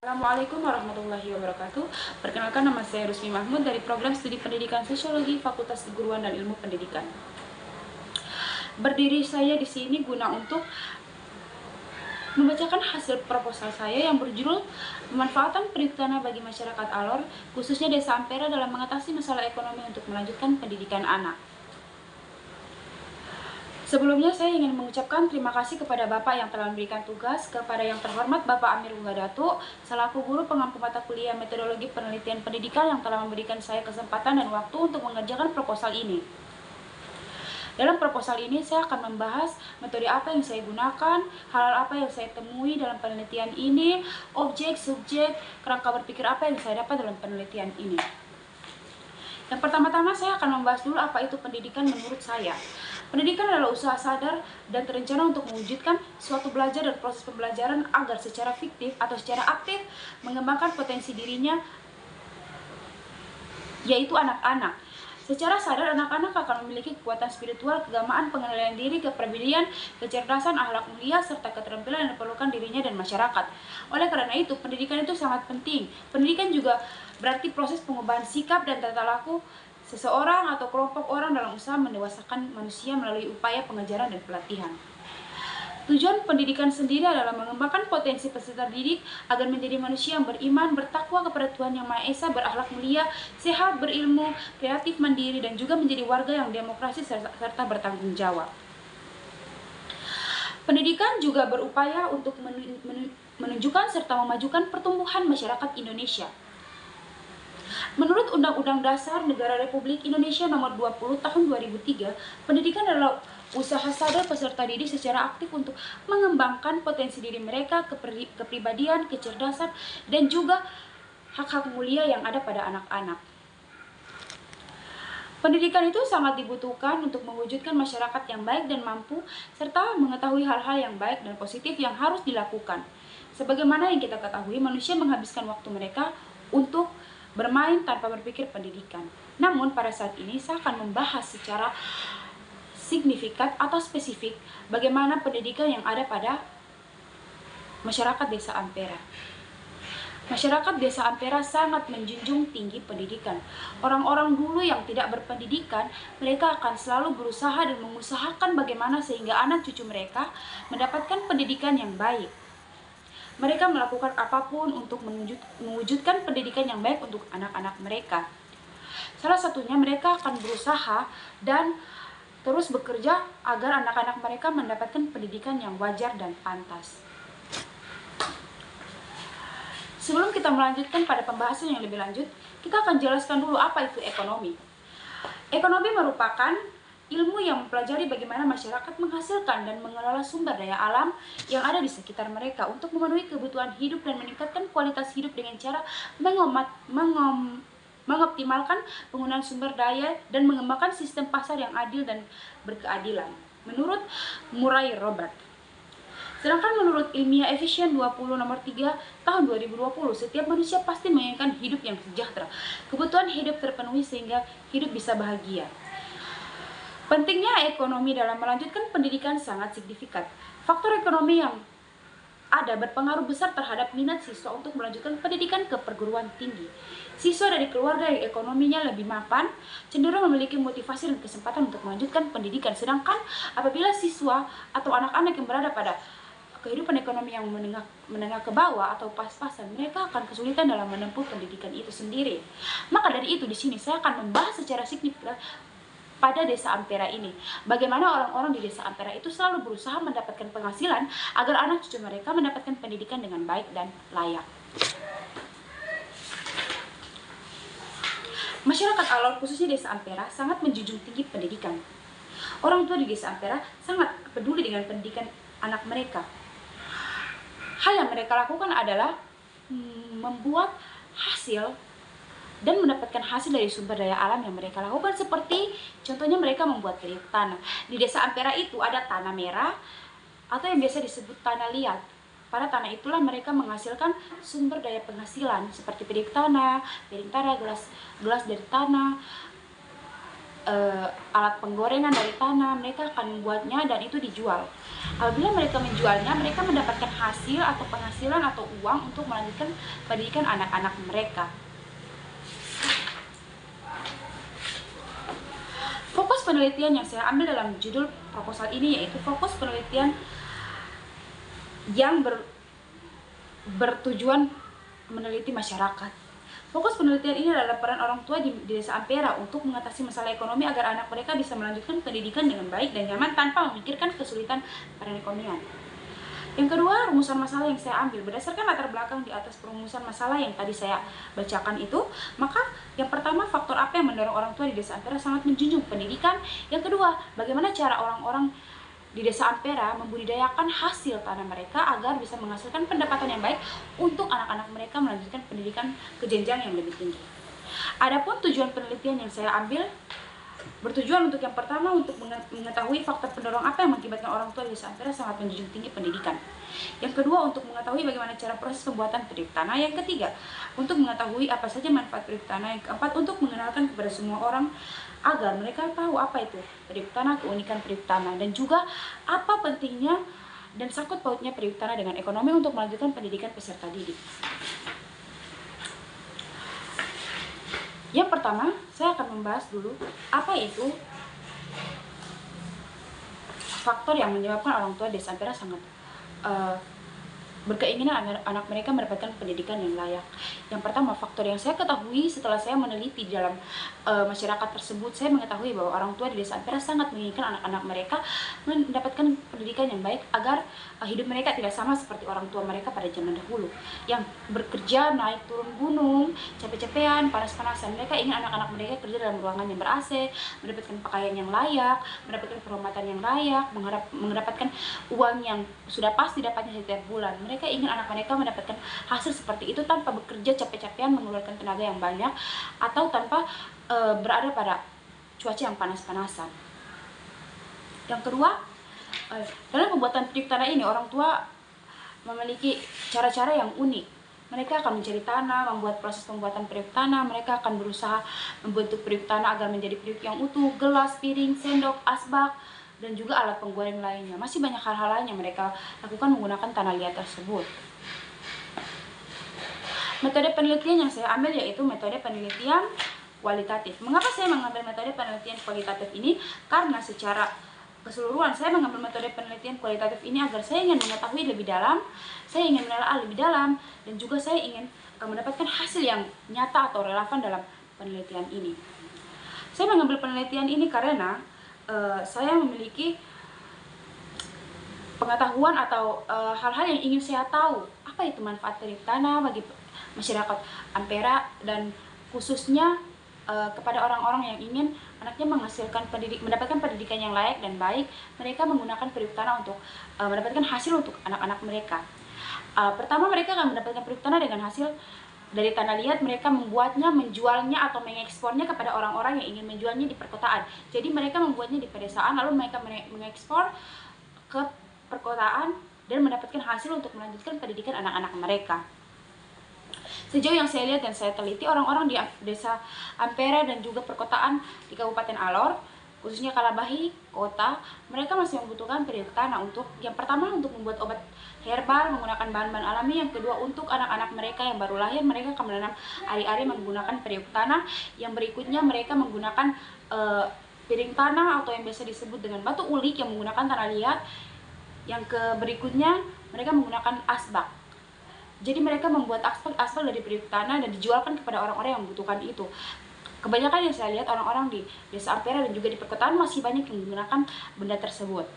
Assalamualaikum warahmatullahi wabarakatuh. Perkenalkan, nama saya Rusmi Mahmud dari program studi pendidikan sosiologi Fakultas Keguruan dan Ilmu Pendidikan. Berdiri saya di sini guna untuk membacakan hasil proposal saya yang berjudul pemanfaatan pendidik tanah bagi masyarakat Alor, khususnya Desa Ampera dalam mengatasi masalah ekonomi untuk melanjutkan pendidikan anak. Sebelumnya saya ingin mengucapkan terima kasih kepada Bapak yang telah memberikan tugas, kepada yang terhormat Bapak Amir Unggadatu selaku guru pengampu mata kuliah metodologi penelitian pendidikan yang telah memberikan saya kesempatan dan waktu untuk mengerjakan proposal ini. Dalam proposal ini saya akan membahas metode apa yang saya gunakan, hal-hal apa yang saya temui dalam penelitian ini, objek, subjek, kerangka berpikir apa yang saya dapat dalam penelitian ini. Yang pertama-tama saya akan membahas dulu apa itu pendidikan menurut saya. Pendidikan adalah usaha sadar dan terencana untuk mewujudkan suatu belajar dan proses pembelajaran agar secara fiktif atau secara aktif mengembangkan potensi dirinya, yaitu anak-anak. Secara sadar, anak-anak akan memiliki kekuatan spiritual, keagamaan, pengenalan diri, kepribadian, kecerdasan, akhlak mulia, serta keterampilan yang diperlukan dirinya dan masyarakat. Oleh karena itu, pendidikan itu sangat penting. Pendidikan juga berarti proses pengubahan sikap dan tata laku seseorang atau kelompok orang dalam usaha mendewasakan manusia melalui upaya pengajaran dan pelatihan. Tujuan pendidikan sendiri adalah mengembangkan potensi peserta didik agar menjadi manusia yang beriman, bertakwa kepada Tuhan Yang Maha Esa, berakhlak mulia, sehat, berilmu, kreatif, mandiri, dan juga menjadi warga yang demokrasi serta bertanggung jawab. Pendidikan juga berupaya untuk menunjukkan serta memajukan pertumbuhan masyarakat Indonesia. Menurut Undang-Undang Dasar Negara Republik Indonesia Nomor 20 Tahun 2003, pendidikan adalah usaha sadar peserta didik secara aktif untuk mengembangkan potensi diri mereka, kepribadian, kecerdasan, dan juga hak-hak mulia yang ada pada anak-anak. Pendidikan itu sangat dibutuhkan untuk mewujudkan masyarakat yang baik dan mampu, serta mengetahui hal-hal yang baik dan positif yang harus dilakukan. Sebagaimana yang kita ketahui, manusia menghabiskan waktu mereka untuk bermain tanpa berpikir pendidikan. Namun pada saat ini saya akan membahas secara signifikan atau spesifik bagaimana pendidikan yang ada pada masyarakat Desa Ampera. Masyarakat Desa Ampera sangat menjunjung tinggi pendidikan. Orang-orang dulu yang tidak berpendidikan, mereka akan selalu berusaha dan mengusahakan bagaimana sehingga anak cucu mereka mendapatkan pendidikan yang baik. Mereka melakukan apapun untuk mewujudkan pendidikan yang baik untuk anak-anak mereka. Salah satunya mereka akan berusaha dan terus bekerja agar anak-anak mereka mendapatkan pendidikan yang wajar dan pantas. Sebelum kita melanjutkan pada pembahasan yang lebih lanjut, kita akan jelaskan dulu apa itu ekonomi. Ekonomi merupakan ilmu yang mempelajari bagaimana masyarakat menghasilkan dan mengelola sumber daya alam yang ada di sekitar mereka untuk memenuhi kebutuhan hidup dan meningkatkan kualitas hidup dengan cara mengoptimalkan penggunaan sumber daya dan mengembangkan sistem pasar yang adil dan berkeadilan. Menurut Murray Robert. Sedangkan menurut Ilmiah Efisien 20 nomor 3 tahun 2020, setiap manusia pasti menginginkan hidup yang sejahtera. Kebutuhan hidup terpenuhi sehingga hidup bisa bahagia. Pentingnya ekonomi dalam melanjutkan pendidikan sangat signifikan. Faktor ekonomi yang ada berpengaruh besar terhadap minat siswa untuk melanjutkan pendidikan ke perguruan tinggi. Siswa dari keluarga yang ekonominya lebih mapan cenderung memiliki motivasi dan kesempatan untuk melanjutkan pendidikan. Sedangkan apabila siswa atau anak-anak yang berada pada kehidupan ekonomi yang menengah ke bawah atau pas-pasan, mereka akan kesulitan dalam menempuh pendidikan itu sendiri. Maka dari itu di sini saya akan membahas secara signifikan pada Desa Ampera ini, bagaimana orang-orang di Desa Ampera itu selalu berusaha mendapatkan penghasilan agar anak cucu mereka mendapatkan pendidikan dengan baik dan layak. Masyarakat Alor, khususnya Desa Ampera, sangat menjunjung tinggi pendidikan. Orang tua di Desa Ampera sangat peduli dengan pendidikan anak mereka. Hal yang mereka lakukan adalah membuat hasil dan mendapatkan hasil dari sumber daya alam yang mereka lakukan, seperti contohnya mereka membuat bilik tanah. Di Desa Ampera itu ada tanah merah atau yang biasa disebut tanah liat. Pada tanah itulah mereka menghasilkan sumber daya penghasilan seperti piring tanah, gelas dari tanah, alat penggorengan dari tanah, mereka akan membuatnya dan itu dijual. Apabila mereka menjualnya, mereka mendapatkan hasil atau penghasilan atau uang untuk melanjutkan pendidikan anak-anak mereka. Fokus penelitian yang saya ambil dalam judul proposal ini yaitu fokus penelitian yang bertujuan meneliti masyarakat. Fokus penelitian ini adalah peran orang tua di desa Ampera untuk mengatasi masalah ekonomi agar anak mereka bisa melanjutkan pendidikan dengan baik dan nyaman tanpa memikirkan kesulitan perekonomian. Yang kedua, rumusan masalah yang saya ambil berdasarkan latar belakang di atas perumusan masalah yang tadi saya bacakan itu. Maka yang pertama, faktor apa yang mendorong orang tua di desa Ampera sangat menjunjung pendidikan. Yang kedua, bagaimana cara orang-orang di desa Ampera membudidayakan hasil tanah mereka agar bisa menghasilkan pendapatan yang baik untuk anak-anak mereka melanjutkan pendidikan ke jenjang yang lebih tinggi. Adapun tujuan penelitian yang saya ambil bertujuan untuk yang pertama untuk mengetahui faktor pendorong apa yang mengakibatkan orang tua di desa Ampera sangat menjunjung tinggi pendidikan. Yang kedua, untuk mengetahui bagaimana cara proses pembuatan periuk tanah. Yang ketiga, untuk mengetahui apa saja manfaat periuk tanah. Yang keempat, untuk mengenalkan kepada semua orang agar mereka tahu apa itu periuk tanah, keunikan periuk tanah, dan juga apa pentingnya dan sangkut pautnya periuk tanah dengan ekonomi untuk melanjutkan pendidikan peserta didik. Yang pertama, saya akan membahas dulu apa itu faktor yang menyebabkan orang tua desa Ampera sangat berkeinginan agar anak mereka mendapatkan pendidikan yang layak. Yang pertama, faktor yang saya ketahui setelah saya meneliti di dalam masyarakat tersebut, saya mengetahui bahwa orang tua di desa Ampera sangat menginginkan anak-anak mereka mendapatkan pendidikan yang baik agar hidup mereka tidak sama seperti orang tua mereka pada zaman dahulu yang bekerja naik turun gunung, capek-capean, panas-panasan. Mereka ingin anak-anak mereka kerja dalam ruangan yang ber-AC, mendapatkan pakaian yang layak, mendapatkan penghormatan yang layak, mendapatkan uang yang sudah pasti dapatnya setiap bulan. Mereka ingin anak mereka mendapatkan hasil seperti itu tanpa bekerja capek-capean mengeluarkan tenaga yang banyak atau tanpa berada pada cuaca yang panas-panasan. Yang kedua, dalam pembuatan periuk tanah ini orang tua memiliki cara-cara yang unik. Mereka akan mencari tanah, membuat proses pembuatan periuk tanah. Mereka akan berusaha membentuk periuk tanah agar menjadi periuk yang utuh, gelas, piring, sendok, asbak, dan juga alat penggoreng lainnya. Masih banyak hal-hal lain yang mereka lakukan menggunakan tanah liat tersebut. Metode penelitian yang saya ambil yaitu metode penelitian kualitatif. Mengapa saya mengambil metode penelitian kualitatif ini? Karena secara keseluruhan saya mengambil metode penelitian kualitatif ini agar saya ingin mengetahui lebih dalam, saya ingin menelaah lebih dalam, dan juga saya ingin mendapatkan hasil yang nyata atau relevan dalam penelitian ini. Saya mengambil penelitian ini karena saya memiliki pengetahuan atau hal-hal yang ingin saya tahu. Apa itu manfaat periuk tanah bagi masyarakat Ampera dan khususnya kepada orang-orang yang ingin anaknya mendapatkan pendidikan yang layak dan baik. Mereka menggunakan periuk tanah untuk mendapatkan hasil untuk anak-anak mereka. Pertama, mereka akan mendapatkan periuk tanah dengan hasil dari tanah liat. Mereka membuatnya, menjualnya atau mengekspornya kepada orang-orang yang ingin menjualnya di perkotaan. Jadi mereka membuatnya di pedesaan lalu mereka mengekspor ke perkotaan dan mendapatkan hasil untuk melanjutkan pendidikan anak-anak mereka. Sejauh yang saya lihat dan saya teliti, orang-orang di desa Ampera dan juga perkotaan di Kabupaten Alor, khususnya Kalabahi kota, mereka masih membutuhkan periuk tanah untuk yang pertama untuk membuat obat herbal menggunakan bahan-bahan alami. Yang kedua, untuk anak-anak mereka yang baru lahir, mereka akan menanam ari-ari menggunakan periuk tanah. Yang berikutnya, mereka menggunakan piring tanah atau yang biasa disebut dengan batu ulik yang menggunakan tanah liat. Yang berikutnya, mereka menggunakan asbak. Jadi mereka membuat asbak dari periuk tanah dan dijualkan kepada orang-orang yang membutuhkan itu. Kebanyakan yang saya lihat orang-orang di desa Ampera dan juga di perkotaan masih banyak yang menggunakan benda tersebut.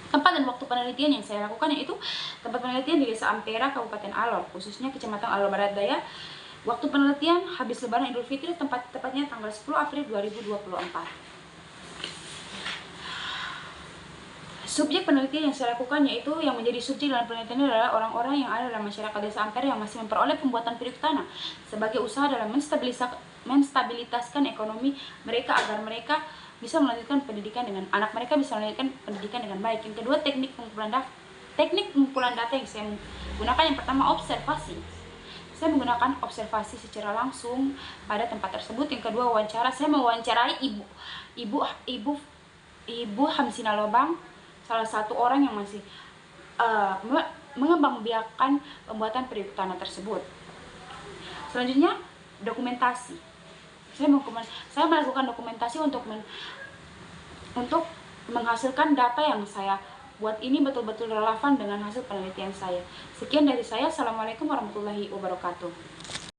Tempat dan waktu penelitian yang saya lakukan yaitu tempat penelitian di desa Ampera, Kabupaten Alor, khususnya Kecamatan Alor Barat Daya. Waktu penelitian habis Lebaran Idul Fitri, tepatnya tanggal 10 April 2024. Subjek penelitian yang saya lakukan yaitu yang menjadi subjek dalam penelitian ini adalah orang-orang yang ada dalam masyarakat desa Ampera yang masih memperoleh pembuatan periuk tanah sebagai usaha dalam menstabilitaskan ekonomi mereka agar mereka bisa melanjutkan pendidikan dengan anak mereka bisa melanjutkan pendidikan dengan baik. Yang kedua, teknik pengumpulan data yang saya gunakan yang pertama observasi. saya menggunakan observasi secara langsung pada tempat tersebut. Yang kedua, wawancara. Saya mewawancarai Ibu Hamsina Lobang, salah satu orang yang masih mengembangbiakan pembuatan periuk tanah tersebut. Selanjutnya, dokumentasi. Saya melakukan dokumentasi untuk menghasilkan data yang saya buat ini betul-betul relevan dengan hasil penelitian saya. Sekian dari saya. Assalamualaikum warahmatullahi wabarakatuh.